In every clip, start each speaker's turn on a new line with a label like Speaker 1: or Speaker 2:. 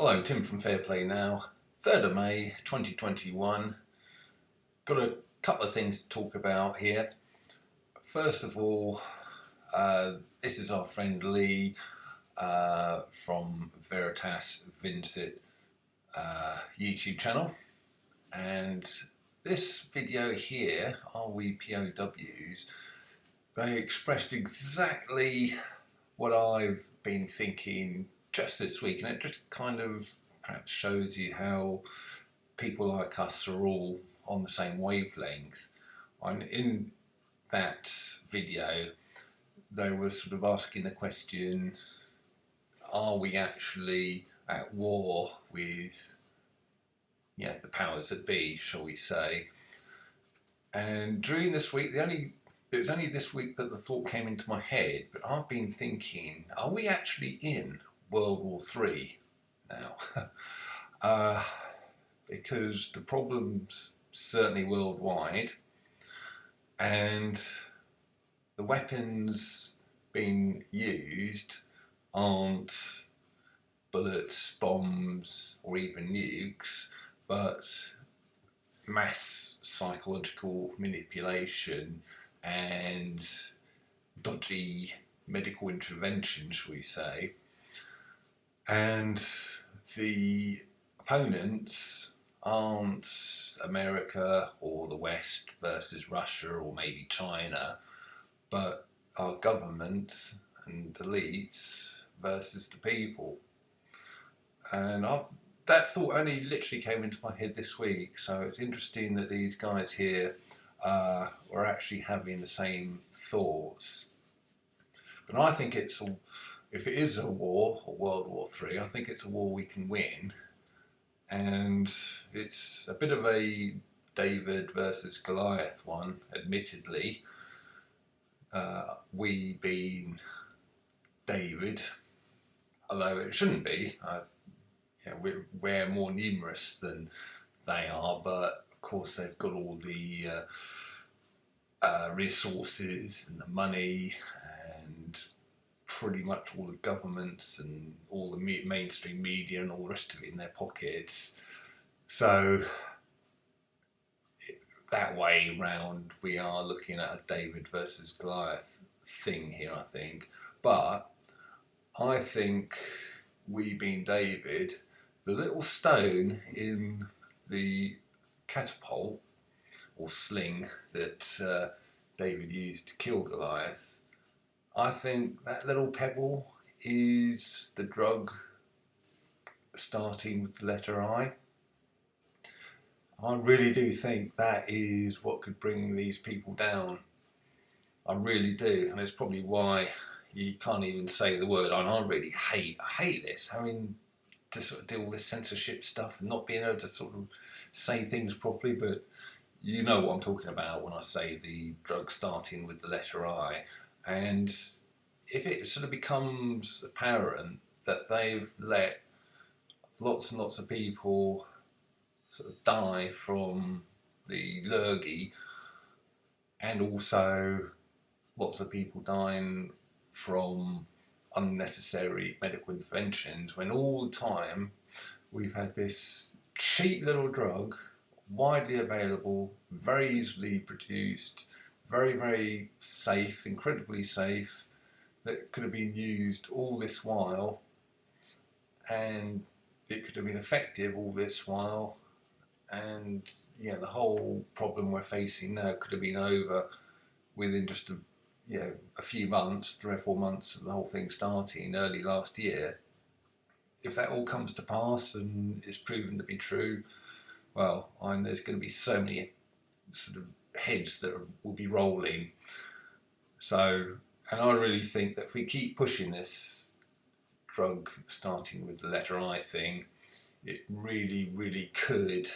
Speaker 1: Hello, Tim from Fair Play Now. 3rd of May 2021. Got a couple of things to talk about here. First of all, this is our friend Lee from Veritas Vincit YouTube channel. And this video here, Are We POWs? They expressed exactly what I've been thinking just this week, and it just kind of perhaps shows you how people like us are all on the same wavelength. And in that video, they were sort of asking the question, are we actually at war with the powers that be, shall we say? And during this week, it was only this week that the thought came into my head, but I've been thinking, are we actually in World War III now? Because the problem's certainly worldwide, and the weapons being used aren't bullets, bombs, or even nukes, but mass psychological manipulation and dodgy medical intervention, shall we say. And the opponents aren't America or the West versus Russia or maybe China, but our government and elites versus the people. And that thought only literally came into my head this week, so it's interesting that these guys here were actually having the same thoughts. But I think if it is a war, or World War III, I think it's a war we can win. And it's a bit of a David versus Goliath one, admittedly. We being David, although it shouldn't be. We're more numerous than they are, but of course they've got all the resources and the money and pretty much all the governments and all the mainstream media and all the rest of it in their pockets. So that way round, we are looking at a David versus Goliath thing here, I think. But I think we being David, the little stone in the catapult or sling that David used to kill Goliath, I think that little pebble is the drug starting with the letter I. I really do think that is what could bring these people down. I really do, and it's probably why you can't even say the word. And I hate this, having to sort of do all this censorship stuff and not being able to sort of say things properly, but you know what I'm talking about when I say the drug starting with the letter I. And if it sort of becomes apparent that they've let lots and lots of people sort of die from the lurgy, and also lots of people dying from unnecessary medical interventions, when all the time we've had this cheap little drug, widely available, very easily produced, very, very safe, incredibly safe, that could have been used all this while, and it could have been effective all this while, and the whole problem we're facing now could have been over within just a few months, 3 or 4 months of the whole thing starting early last year. If that all comes to pass and is proven to be true, well, there's going to be so many sort of heads that will be rolling. So, and I really think that if we keep pushing this drug starting with the letter I thing, it really, really could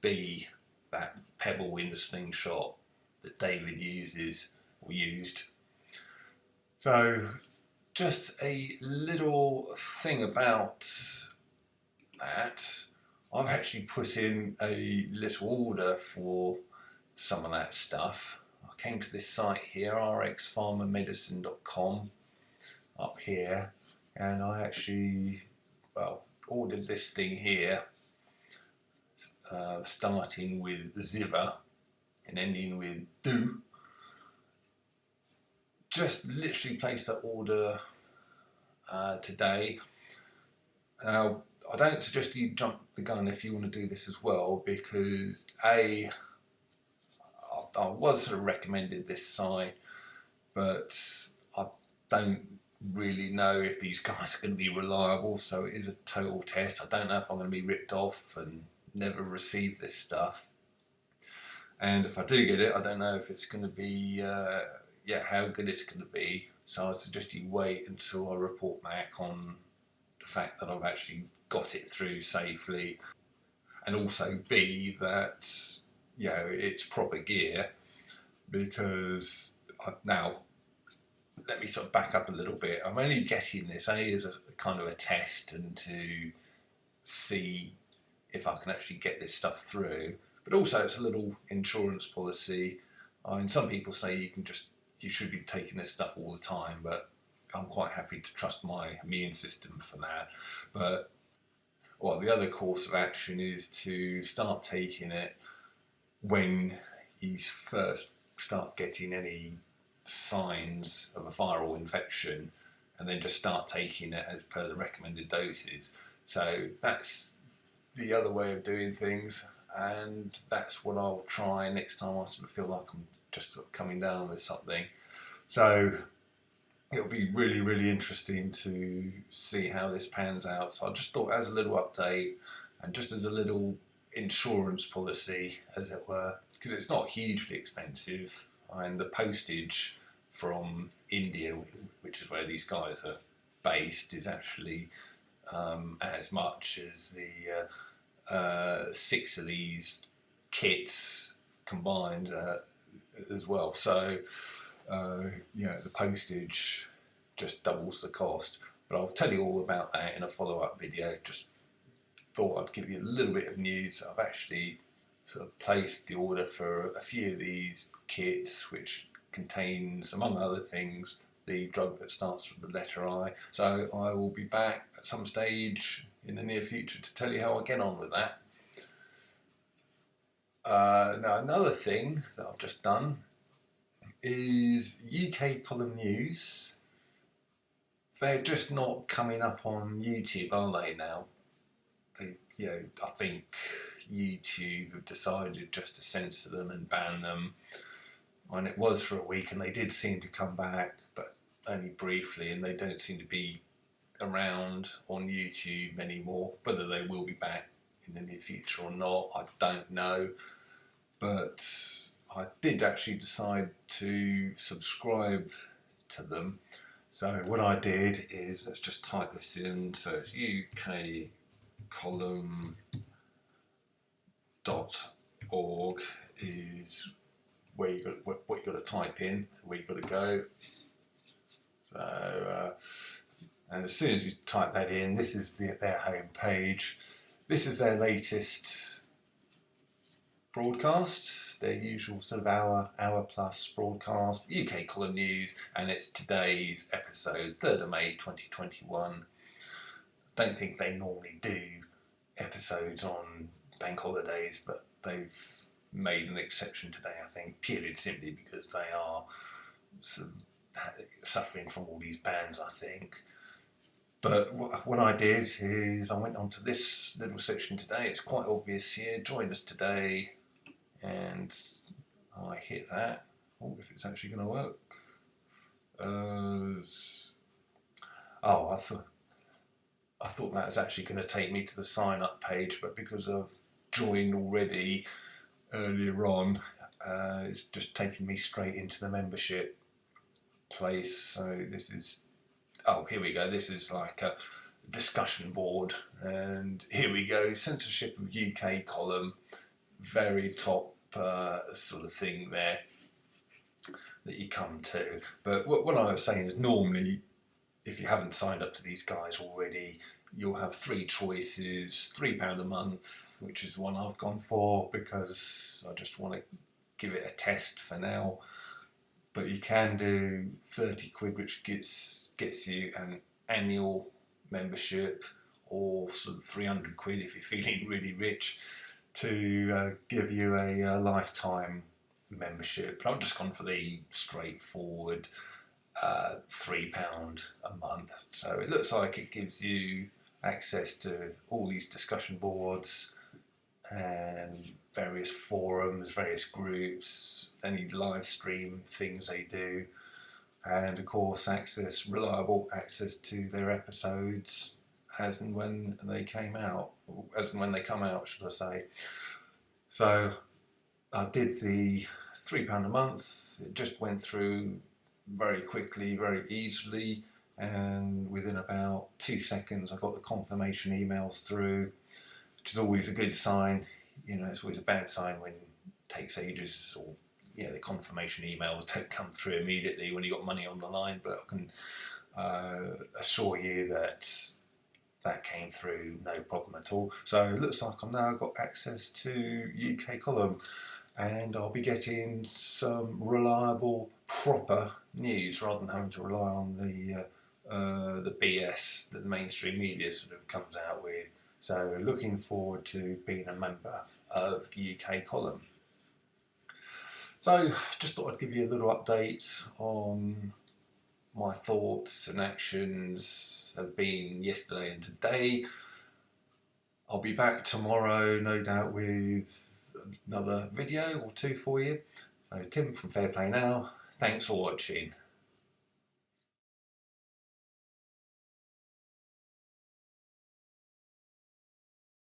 Speaker 1: be that pebble in the slingshot that David used. So, just a little thing about that. I've actually put in a little order for some of that stuff. I came to this site here, rxpharmamedicine.com, up here, and I actually, ordered this thing here, starting with Ziver and ending with Do. Just literally placed that order today. Now, I don't suggest you jump the gun if you want to do this as well, because I was sort of recommended this site, but I don't really know if these guys are going to be reliable, so it is a total test. I don't know if I'm going to be ripped off and never receive this stuff, and if I do get it, I don't know if it's going to be how good it's going to be. So I suggest you wait until I report back on the fact that I've actually got it through safely, and also B, that it's proper gear. Because now, let me sort of back up a little bit. I'm only getting this as a kind of a test and to see if I can actually get this stuff through, but also it's a little insurance policy. I mean, some people say you should be taking this stuff all the time, but I'm quite happy to trust my immune system for that. But the other course of action is to start taking it when you first start getting any signs of a viral infection, and then just start taking it as per the recommended doses. So that's the other way of doing things, and that's what I'll try next time I sort of feel like I'm just sort of coming down with something. So it'll be really, really interesting to see how this pans out. So I just thought, as a little update and just as a little insurance policy, as it were, because it's not hugely expensive, and the postage from India, which is where these guys are based, is actually as much as the 6 of these kits combined as well. So the postage just doubles the cost. But I'll tell you all about that in a follow-up video. Just thought I'd give you a little bit of news. I've actually sort of placed the order for a few of these kits, which contains, among other things, the drug that starts with the letter I. So I will be back at some stage in the near future to tell you how I get on with that. Now, another thing that I've just done is UK column news. They're just not coming up on YouTube, are they now? I think YouTube have decided just to censor them and ban them. And it was for a week, and they did seem to come back, but only briefly, and they don't seem to be around on YouTube anymore. Whether they will be back in the near future or not, I don't know. But I did actually decide to subscribe to them. So what I did is, let's just type this in. So it's ukcolumn.org is where you got what you got to type in, where you got to go. So and as soon as you type that in, this is their home page. This is their latest broadcast, their usual sort of hour plus broadcast, UK column news, and it's today's episode, 3rd of May 2021. Don't think they normally do episodes on bank holidays, but they've made an exception today, I think, purely and simply because they are sort of suffering from all these bans, I think. But what I did is I went onto this little section today. It's quite obvious here. Join us today, and I hit that. Oh, if it's actually going to work. I thought that was actually going to take me to the sign up page, but because I've joined already earlier on, it's just taking me straight into the membership place. So this is, here we go. This is like a discussion board, and here we go. Censorship of UK column, very top sort of thing there that you come to. But what I was saying is, normally, if you haven't signed up to these guys already, you'll have 3 choices, £3 a month, which is the one I've gone for because I just want to give it a test for now. But you can do 30 quid, which gets you an annual membership, or sort of 300 quid if you're feeling really rich, to give you a lifetime membership. But I've just gone for the straightforward £3 a month. So it looks like it gives you access to all these discussion boards and various forums, various groups, any live stream things they do, and of course reliable access to their episodes as and when they come out, should I say. So I did the £3 a month. It just went through very quickly, very easily, and within about 2 seconds I got the confirmation emails through, which is always a good sign. You know, it's always a bad sign when it takes ages, or the confirmation emails don't come through immediately when you've got money on the line. But I can assure you that came through no problem at all. So it looks like I've now got access to UK Column, and I'll be getting some reliable, proper news rather than having to rely on the BS that the mainstream media sort of comes out with. So looking forward to being a member of UK Column. So just thought I'd give you a little update on my thoughts and actions have been yesterday and today. I'll be back tomorrow, no doubt, with another video or two for you. So Tim from Fair Play Now, thanks for watching.